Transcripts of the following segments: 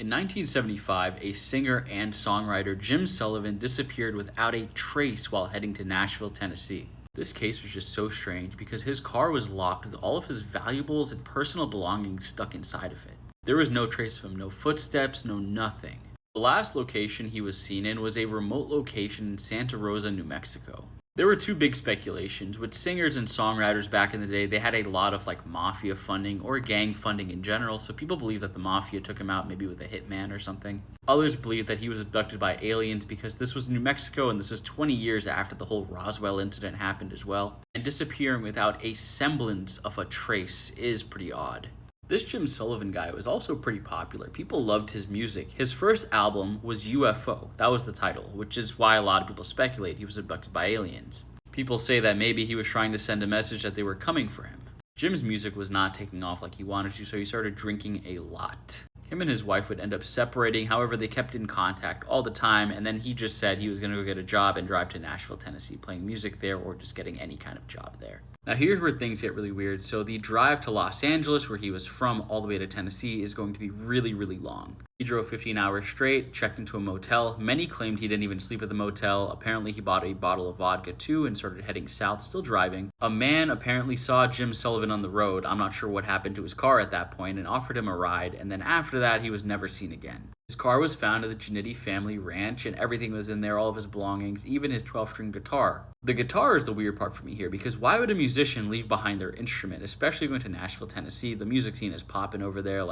In 1975, a singer and songwriter, Jim Sullivan, disappeared without a trace while heading to Nashville, Tennessee. This case was just so strange because his car was locked with all of his valuables and personal belongings stuck inside of it. There was no trace of him, no footsteps, no nothing. The last location he was seen in was a remote location in Santa Rosa, New Mexico. There were two big speculations. With singers and songwriters back in the day, they had a lot of mafia funding or gang funding in general, so people believe that the mafia took him out maybe with a hitman or something. Others believe that he was abducted by aliens because this was New Mexico and this was 20 years after the whole Roswell incident happened as well. And disappearing without a semblance of a trace is pretty odd. This Jim Sullivan guy was also pretty popular. People loved his music. His first album was UFO. That was the title, which is why a lot of people speculate he was abducted by aliens. People say that maybe he was trying to send a message that they were coming for him. Jim's music was not taking off like he wanted to, so he started drinking a lot. Him and his wife would end up separating, however, they kept in contact all the time, and then he just said he was going to go get a job and drive to Nashville, Tennessee, playing music there or just getting any kind of job there. Now here's where things get really weird. So the drive to Los Angeles, where he was from, all the way to Tennessee is going to be really, really long. He drove 15 hours straight, checked into a motel. Many claimed he didn't even sleep at the motel. Apparently he bought a bottle of vodka too and started heading south, still driving. A man apparently saw Jim Sullivan on the road. I'm not sure what happened to his car at that point and offered him a ride. And then after that, he was never seen again. His car was found at the Jannetty family ranch and everything was in there, all of his belongings, even his 12-string guitar. The guitar is the weird part for me here because why would a musician leave behind their instrument, especially going to Nashville, Tennessee? The music scene is popping over there.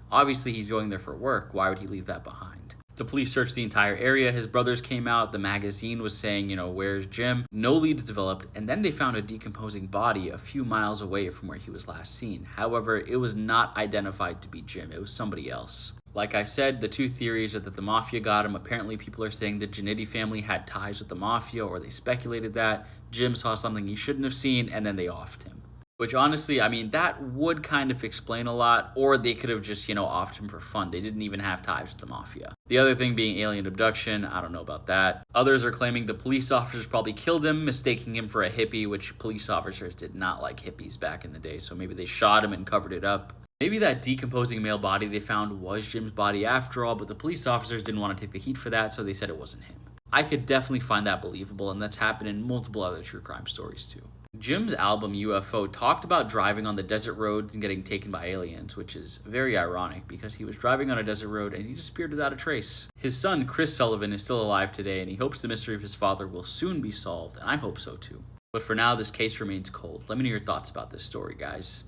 Obviously he's going there for work. Why would he leave that behind? The police searched the entire area. His brothers came out. The magazine was saying, where's Jim? No leads developed. And then they found a decomposing body a few miles away from where he was last seen. However, it was not identified to be Jim. It was somebody else. Like I said, the two theories are that the mafia got him. Apparently people are saying the Jannetty family had ties with the mafia, or they speculated that. Jim saw something he shouldn't have seen and then they offed him. Which honestly, that would kind of explain a lot, or they could have just, offed him for fun. They didn't even have ties with the mafia. The other thing being alien abduction, I don't know about that. Others are claiming the police officers probably killed him, mistaking him for a hippie, which police officers did not like hippies back in the day, so maybe they shot him and covered it up. Maybe that decomposing male body they found was Jim's body after all, but the police officers didn't want to take the heat for that, so they said it wasn't him. I could definitely find that believable, and that's happened in multiple other true crime stories too. Jim's album UFO talked about driving on the desert roads and getting taken by aliens, which is very ironic because he was driving on a desert road and he disappeared without a trace. His son, Chris Sullivan, is still alive today and he hopes the mystery of his father will soon be solved, and I hope so too. But for now, this case remains cold. Let me know your thoughts about this story, guys.